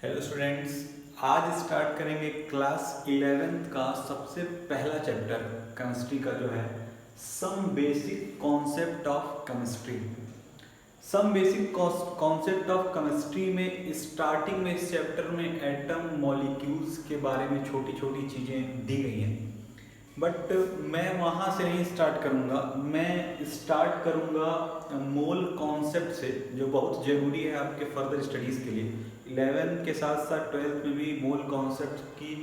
Hello students, आज start करेंगे class 11th का सबसे पहला चैप्टर केमिस्ट्री का जो है some basic concept of chemistry. Some basic concept of chemistry में स्टार्टिंग में इस चैप्टर में एटम मॉलिक्यूल्स के बारे में छोटी छोटी चीज़ें दी गई हैं, बट मैं वहाँ से नहीं स्टार्ट करूँगा। मैं स्टार्ट करूँगा मोल कॉन्सेप्ट से, जो बहुत ज़रूरी है आपके फर्दर स्टडीज़ के लिए। 11th के साथ साथ 12th में भी मोल कॉन्सेप्ट की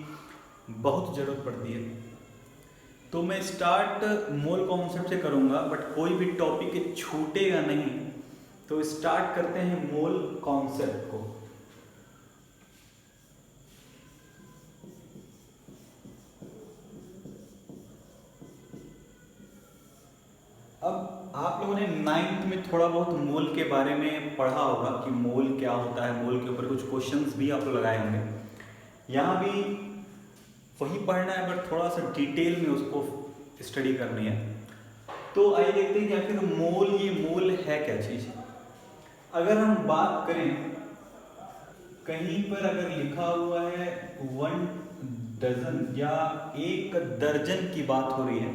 बहुत ज़रूरत पड़ती है, तो मैं स्टार्ट मोल कॉन्सेप्ट से करूँगा, बट कोई भी टॉपिक छूटेगा नहीं। तो स्टार्ट करते हैं मोल कॉन्सेप्ट को। अब आप लोगों ने 9th में थोड़ा बहुत मोल के बारे में पढ़ा होगा कि मोल क्या होता है। मोल के ऊपर कुछ क्वेश्चंस भी आप लोग लगाए होंगे। यहाँ भी वही पढ़ना है, बट थोड़ा सा डिटेल में उसको स्टडी करनी है। तो आइए देखते हैं कि आखिर मोल, ये मोल है क्या चीज़। अगर हम बात करें, कहीं पर अगर लिखा हुआ है 1 डजन या 1 दर्जन की बात हो रही है,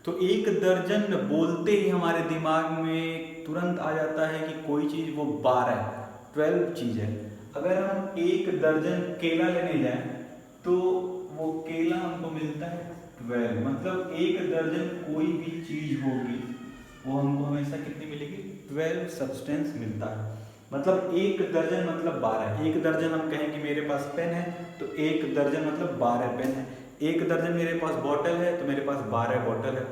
तो 1 दर्जन बोलते ही हमारे दिमाग में तुरंत आ जाता है कि कोई चीज़ वो 12 चीज़ है। अगर हम 1 दर्जन केला लेने जाएं तो वो केला हमको मिलता है 12, मतलब 1 दर्जन कोई भी चीज़ होगी वो हमको हमेशा कितनी मिलेगी? 12 सब्सटेंस मिलता है। मतलब 1 दर्जन मतलब 12। 1 दर्जन हम कहें कि मेरे पास पेन है, तो 1 दर्जन मतलब 12 पेन है। 1 दर्जन मेरे पास बॉटल है, तो मेरे पास 12 बॉटल है।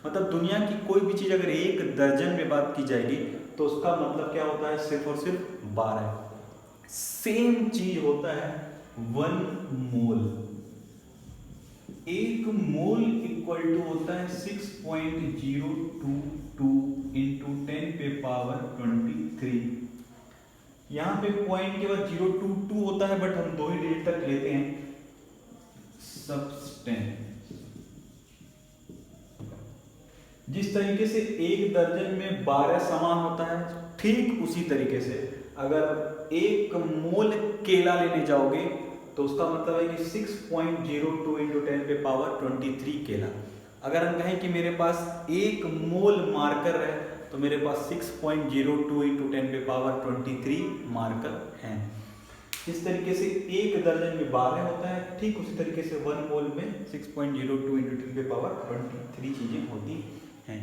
मतलब दुनिया की कोई भी चीज़ अगर 1 दर्जन में बात की जाएगी तो उसका मतलब क्या होता है? सिर्फ और सिर्फ 12। सेम चीज होता है 1 मोल। 1 मोल इक्वल टू होता है 6.022 इंटू 10 पे पावर 23। यहाँ पे पॉइंट के बाद 022 होता है, बट हम 2 ही डिजिट तक लेते हैं। सब्सटेंस। जिस तरीके से 1 दर्जन में 12 सामान होता है, ठीक उसी तरीके से अगर 1 मोल केला लेने जाओगे तो उसका मतलब है कि 6.02 इंटू 10 पे पावर 23 केला। अगर हम कहें कि मेरे पास 1 मोल मार्कर है, तो मेरे पास 6.02 इंटू 10 पे पावर 23 मार्कर हैं। इस तरीके से 1 दर्जन में 12 होता है, ठीक उसी तरीके से 1 मोल में 6.02 इंटू 10 पे पावर 23 चीजें होती हैं।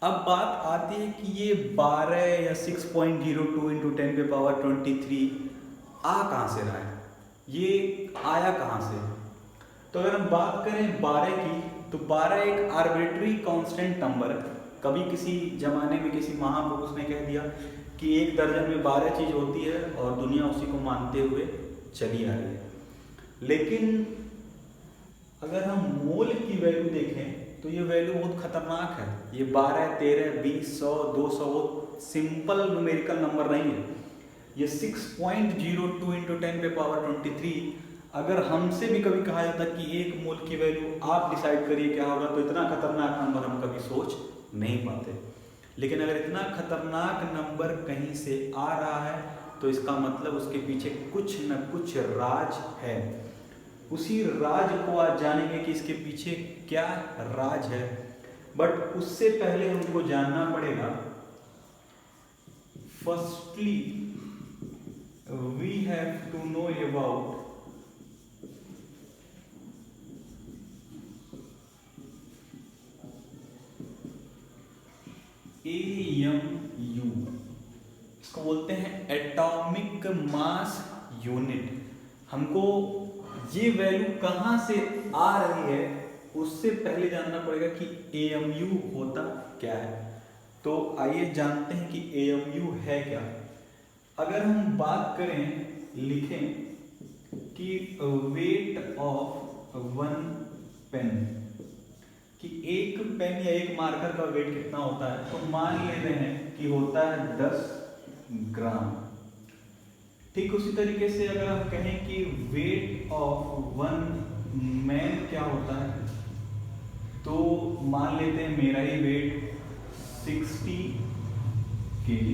अब बात आती है कि ये 12 या 6.02 इंटू 10 पे पावर 23 आ कहाँ से रहा है, ये आया कहाँ से? तो अगर हम बात करें 12 की, तो 12 एक आर्बिट्री कांस्टेंट नंबर है। कभी किसी जमाने में किसी महापुरुष ने कह दिया कि 1 दर्जन में 12 चीज होती है और दुनिया उसी को मानते हुए चली आ रही है। लेकिन अगर हम मोल की वैल्यू देखें तो ये वैल्यू बहुत खतरनाक है। ये 12, 13, 20, 100, 200 वो सिंपल न्यूमेरिकल नंबर नहीं है। ये 6.02 इंटू 10 पे पावर 23, अगर हमसे भी कभी कहा जाता कि 1 मोल की वैल्यू आप डिसाइड करिए क्या होगा, तो इतना खतरनाक नंबर हम कभी सोच नहीं पाते। लेकिन अगर इतना खतरनाक नंबर कहीं से आ रहा है तो इसका मतलब उसके पीछे कुछ न कुछ राज है। उसी राज को आज जानेंगे कि इसके पीछे क्या राज है। बट उससे पहले हमको जानना पड़ेगा, firstly we have to know about AMU। इसको बोलते हैं एटॉमिक मास यूनिट। हमको ये वैल्यू कहाँ से आ रही है उससे पहले जानना पड़ेगा कि AMU होता क्या है। तो आइए जानते हैं कि AMU है क्या। अगर हम बात करें, लिखें कि वेट ऑफ 1 पेन, कि 1 पेन या 1 मार्कर का वेट कितना होता है, तो मान लेते हैं कि होता है 10 ग्राम। ठीक उसी तरीके से अगर हम कहें कि वेट ऑफ 1 मैन क्या होता है, तो मान लेते हैं मेरा ही वेट 60 kg।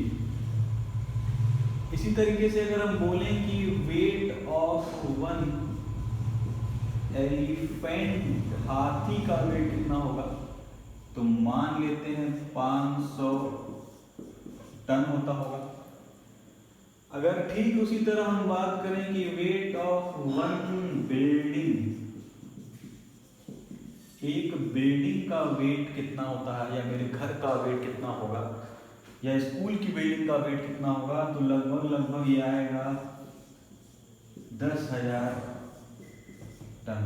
इसी तरीके से अगर हम बोलें कि वन एलिफेंट, हाथी का वेट कितना होगा? तो मान लेते हैं 500 टन होता होगा। अगर ठीक उसी तरह हम बात करें कि वेट ऑफ वन बिल्डिंग, एक बिल्डिंग का वेट कितना होता है, या मेरे घर का वेट कितना होगा, या स्कूल की बिल्डिंग का वेट कितना होगा, तो लगभग ये आएगा 10,000 टन।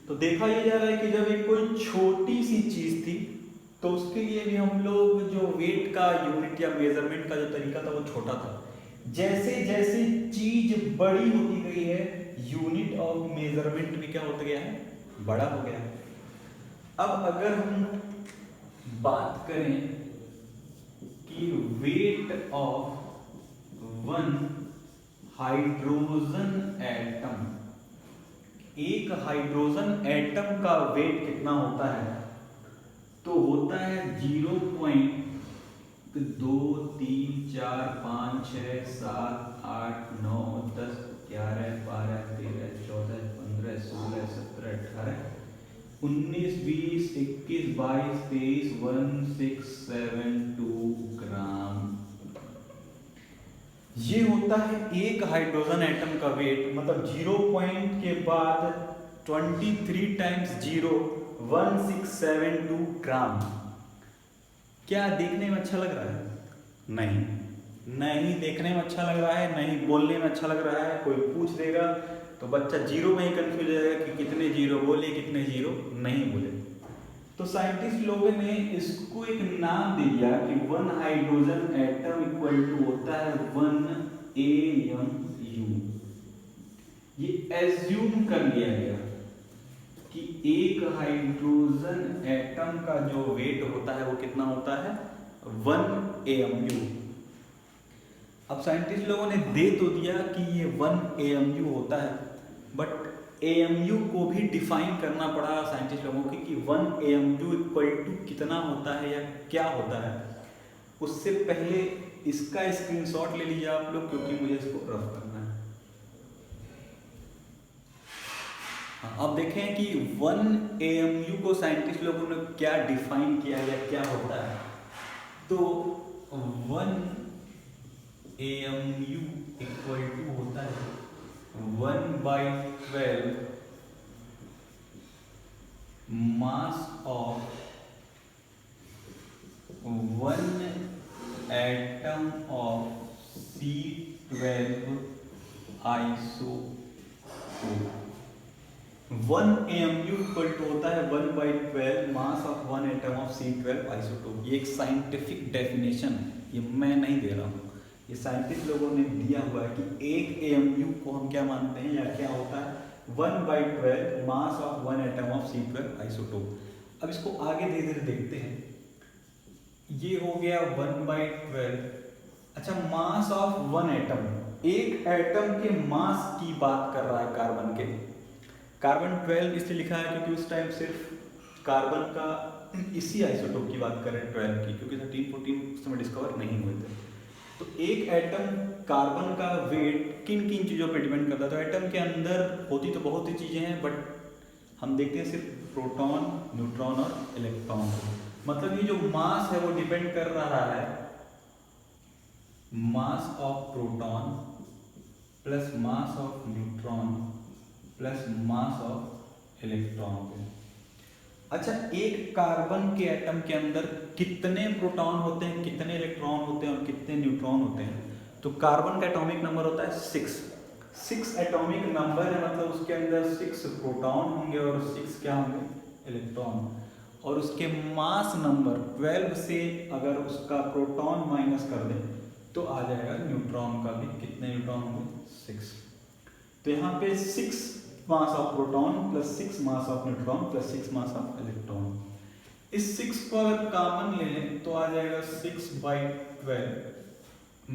तो देखा ये जा रहा है कि जब एक कोई छोटी सी चीज थी तो उसके लिए भी हम लोग जो वेट का यूनिट या मेजरमेंट का जो तरीका था वो छोटा था। जैसे जैसे चीज बड़ी होती गई है, यूनिट ऑफ मेजरमेंट भी क्या होता गया है? बड़ा हो गया है। अब अगर हम बात करें कि weight of one hydrogen atom, एक हाइड्रोजन एटम का वेट कितना होता है? तो होता है 0.2 3 4 5 6 7 8 9 10 11 12 13 14 15 16 17 18 19 20 21 22 23 1672 ग्राम। ये होता है एक हाइड्रोजन एटम का वेट, मतलब 0 पॉइंट के बाद 23 टाइम्स 0 1672 ग्राम। क्या देखने में अच्छा लग रहा है? नहीं, नहीं देखने में अच्छा लग रहा है, नहीं बोलने में अच्छा लग रहा है। कोई पूछ देगा तो बच्चा जीरो में ही कंफ्यूज हो जाएगा कि कितने जीरो बोले, कितने जीरो नहीं बोले। तो साइंटिस्ट लोगों ने इसको एक नाम दे दिया कि one hydrogen atom equal to होता है 1 AMU। ये एज्यूम कर लिया गया कि एक हाइड्रोजन एटम का जो वेट होता है वो कितना होता है? 1 AMU। अब साइंटिस्ट लोगों ने दे तो दिया कि ये 1 AMU होता है, बट AMU को भी डिफाइन करना पड़ा साइंटिस्ट लोगों की कि 1 AMU इक्वल टू कितना होता है या क्या होता है। उससे पहले इसका स्क्रीनशॉट ले लीजिए आप लोग, क्योंकि मुझे इसको रफ करना है। अब देखें कि 1 AMU को साइंटिस्ट लोगों ने क्या डिफाइन किया या क्या होता है। तो 1 AMU इक्वल टू होता है 1/12 mass of 1 atom of C12 isotope. 1 AMU equal to होता है 1/12 mass of 1 atom of C12 isotope. ये एक साइंटिफिक डेफिनेशन है, ये मैं नहीं दे रहा हूँ, ये साइंटिस्ट लोगों ने दिया हुआ है कि एक AMU को हम क्या मानते हैं या क्या होता है? 1/12 mass of 1 atom of C12 isotope. अब इसको आगे धीरे धीरे देखते हैं। ये हो गया 1/12। अच्छा, मास ऑफ 1 एटम, एक एटम के मास की बात कर रहा है कार्बन के। कार्बन 12 इसलिए लिखा है क्योंकि उस टाइम सिर्फ कार्बन का इसी आइसोटोप की बात कर रहे हैं 12 की, क्योंकि 13 14 उस समय डिस्कवर नहीं हुए थे। तो एक एटम कार्बन का वेट किन किन चीज़ों पर डिपेंड करता है? तो एटम के अंदर होती तो बहुत सी चीज़ें हैं, बट हम देखते हैं सिर्फ प्रोटॉन, न्यूट्रॉन और इलेक्ट्रॉन को। मतलब ये जो मास है वो डिपेंड कर रहा है mass of proton plus mass of neutron plus mass of electron पे। अच्छा, एक कार्बन के एटम के अंदर कितने प्रोटॉन होते हैं, कितने इलेक्ट्रॉन होते हैं और कितने न्यूट्रॉन होते हैं? तो कार्बन का एटॉमिक नंबर होता है 6 एटॉमिक नंबर है, मतलब उसके अंदर 6 प्रोटॉन होंगे और 6 क्या होंगे? इलेक्ट्रॉन। और उसके मास नंबर 12 से अगर उसका प्रोटॉन माइनस कर दें तो आ जाएगा न्यूट्रॉन का भी। कितने न्यूट्रॉन होंगे? 6। तो यहाँ पे 6 mass of proton plus 6 mass of neutron plus 6 mass of electron. इस 6 को अगर कॉमन ले लें तो आ जाएगा 6/12।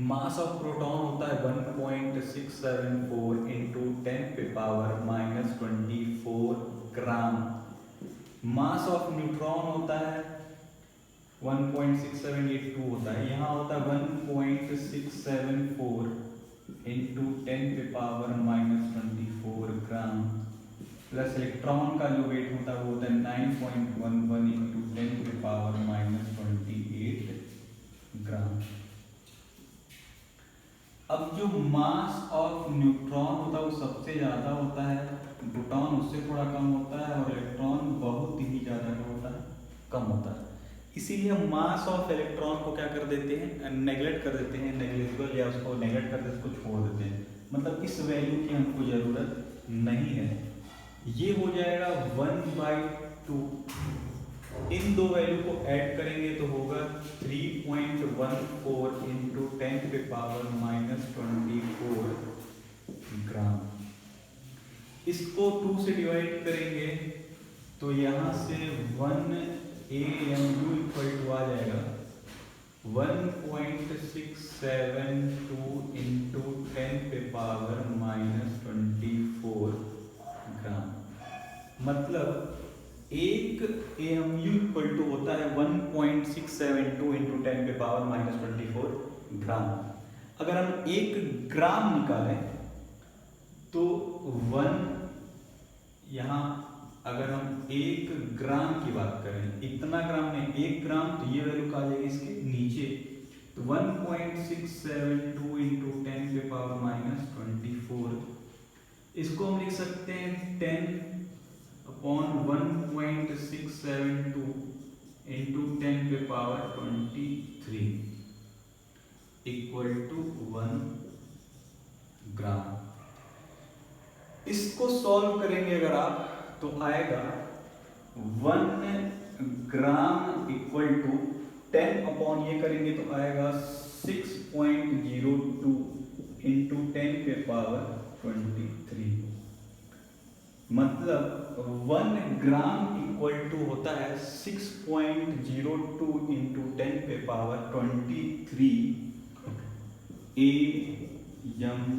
मास ऑफ प्रोटॉन होता है 1.674 into 10⁻⁻24 gram. Mass of neutron होता है 1.6782 होता है, यहाँ होता है 1.674 इंटू 10⁻⁻24 ग्राम प्लस इलेक्ट्रॉन का जो वेट होता है वो होता है 9.11 इंटू 10⁻⁻28 ग्राम। अब जो मास ऑफ न्यूट्रॉन होता है वो सबसे ज़्यादा होता है, प्रोटॉन उससे थोड़ा कम होता है और इलेक्ट्रॉन बहुत ही ज़्यादा होता है, कम होता है। इसीलिए हम मास ऑफ इलेक्ट्रॉन को क्या कर देते हैं, नेगलेक्ट कर देते हैं, नेग्लिजिबल या उसको नेगलेक्ट कर देते हैं, उसको छोड़ देते हैं, मतलब इस वैल्यू की हमको ज़रूरत नहीं है। ये हो जाएगा 1/2। इन दो वैल्यू को ऐड करेंगे तो होगा 3.14 इंटू 10⁻⁻24 ग्राम। इसको 2 से डिवाइड करेंगे तो यहाँ से 1 AMU इक्वल टू आ जाएगा 1.672 इंटू 10⁻⁻24 ग्राम। मतलब एक AMU इक्वल टू होता है 1.672 इंटू 10⁻⁻24 ग्राम। अगर हम 1 ग्राम निकालें तो 1 यहाँ, अगर हम 1 ग्राम की बात करें, इतना ग्राम में 1 ग्राम, तो ये वैल्यू कहा जाएगी इसके नीचे, तो 1.672 इंटू 10⁻⁻24, इसको हम लिख सकते हैं 10/1.672 इंटू 10⁻23 इक्वल टू 1 ग्राम। इसको सॉल्व करेंगे अगर आप तो आएगा 1 ग्राम इक्वल टू 10 ये करेंगे तो आएगा 6.02 इंटू 10⁻23। मतलब 1 ग्राम इक्वल टू होता है 6.02 इंटू 10⁻23 AMU।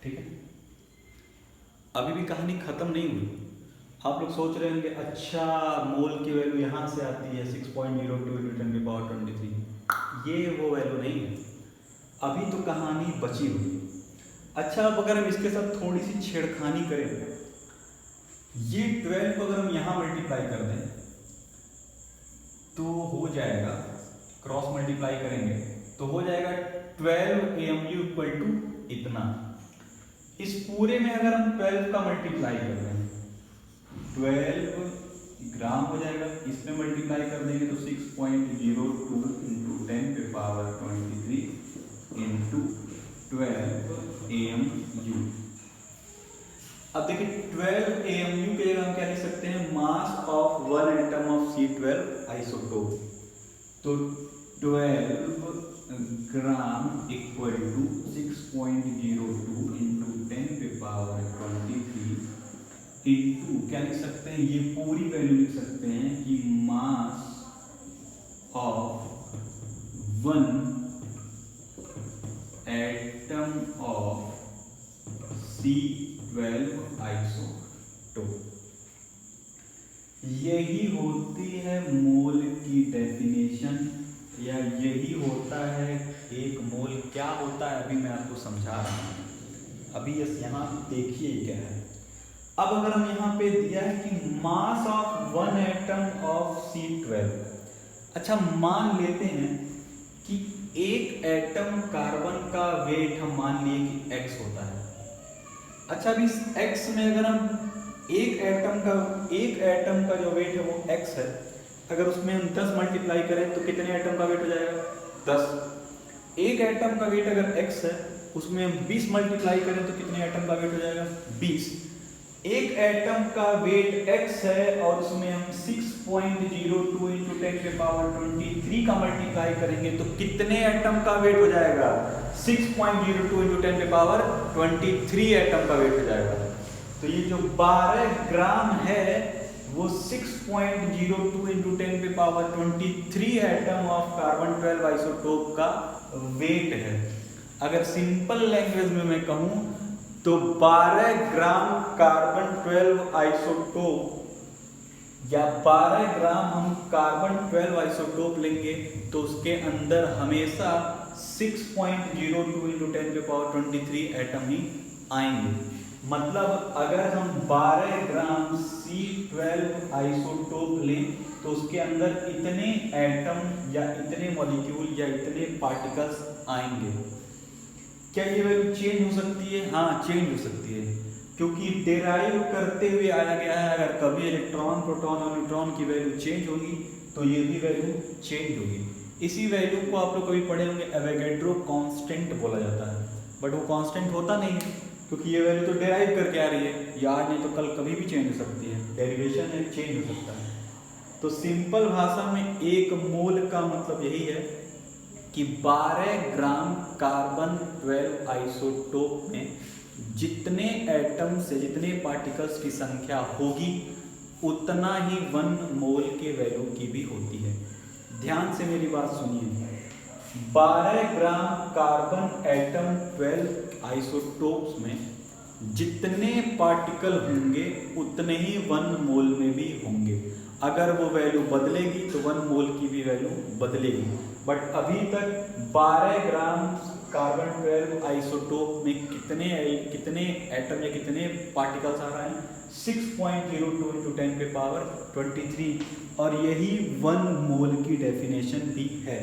ठीक है, अभी भी कहानी खत्म नहीं हुई। आप लोग सोच रहे होंगे अच्छा मोल की वैल्यू यहाँ से आती है 6.02 इंटू 10⁻23, ये वो वैल्यू नहीं है, अभी तो कहानी बची हुई है। अच्छा, अब अगर हम इसके साथ थोड़ी सी छेड़खानी करें, ये 12 को अगर हम यहाँ मल्टीप्लाई कर दें तो हो जाएगा, क्रॉस मल्टीप्लाई करेंगे तो हो जाएगा 12 AMU इक्वल टू इतना। इस पूरे में अगर हम 12 का मल्टीप्लाई कर दें 12 ग्राम हो जाएगा, इसमें मल्टीप्लाई कर देंगे तो 6.02 इंटू 10⁻23 इंटू 12 AMU। अब देखिए 12 AMU के लिए हम क्या लिख सकते हैं, mass of 1 atom of C12 isotope. तो 12 gram equal to 6.02 into 10⁻23 into क्या लिख सकते हैं, ये पूरी वैल्यू लिख सकते हैं कि मास of 1 atom of C12 isotope. यही होती है मोल की डेफिनेशन, या यही होता है एक मोल क्या होता है, अभी मैं आपको समझा रहा हूँ। अभी यहाँ देखिए क्या है। अब अगर हम यहाँ पे दिया है कि मास ऑफ 1 एटम ऑफ C12, अच्छा मान लेते हैं कि एक एटम कार्बन का वेट हम मान लिए कि x होता है। अच्छा, अभी इस x में अगर हम एक एटम का जो वेट है वो x है, अगर उसमें हम 10 मल्टीप्लाई करें तो कितने एटम का वेट हो जाएगा, 10। एक एटम का वेट अगर x है, उसमें हम 20 मल्टीप्लाई करें तो कितने एटम का वेट हो जाएगा, 20। एक एटम का वेट x है और उसमें हम 6.02 इंटू 10⁻23 का मल्टीप्लाई करेंगे तो कितने एटम का वेट हो जाएगा, 6.02 इंटू 10⁻23 एटम का वेट हो जाएगा। तो ये जो 12 ग्राम है वो 6.02 into 10⁻23 atom of carbon 12 isotope का वेट है। अगर सिंपल लैंग्वेज में मैं कहूँ तो 12 ग्राम कार्बन 12 आइसोटोप या 12 ग्राम हम कार्बन 12 आइसोटोप लेंगे तो उसके अंदर हमेशा 6.02 × 10⁻23 एटम ही आएंगे। मतलब अगर हम 12 ग्राम C12 आइसोटोप लें तो उसके अंदर इतने एटम या इतने मॉलिक्यूल या इतने पार्टिकल्स आएंगे। क्या ये वैल्यू चेंज हो सकती है? हाँ, चेंज हो सकती है, क्योंकि डेराइव करते हुए आया गया है। अगर कभी इलेक्ट्रॉन, प्रोटॉन और न्यूट्रॉन की वैल्यू चेंज होगी तो ये भी वैल्यू चेंज होगी। इसी वैल्यू को आप लोग कभी पढ़े होंगे, एवोगैड्रो कांस्टेंट बोला जाता है, बट वो कांस्टेंट होता नहीं है, क्योंकि ये वैल्यू तो डेराइव करके आ रही है, या आज नहीं तो कल कभी भी चेंज हो सकती है, डेरिवेशन है, चेंज हो सकता है। तो सिंपल भाषा में एक मोल का मतलब यही है कि 12 ग्राम कार्बन 12 आइसोटोप में जितने एटम से जितने पार्टिकल्स की संख्या होगी उतना ही 1 मोल के वैल्यू की भी होती है। ध्यान से मेरी बात सुनिए, 12 ग्राम कार्बन एटम 12 आइसोटोप्स में जितने पार्टिकल होंगे उतने ही 1 मोल में भी होंगे। अगर वो वैल्यू बदलेगी तो 1 मोल की भी वैल्यू बदलेगी, बट अभी तक 12 ग्राम कार्बन 12 आइसोटोप में कितने एटम या कितने पार्टिकल्स आ रहे हैं? 6.02 × 10⁻23, और यही 1 मोल की डेफिनेशन भी है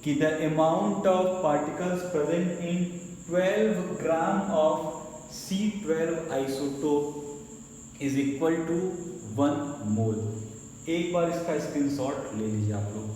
कि the amount of particles present in 12 gram of C12 isotope is equal to 1 mole. एक बार इसका स्क्रीनशॉट ले लीजिए आप लोग।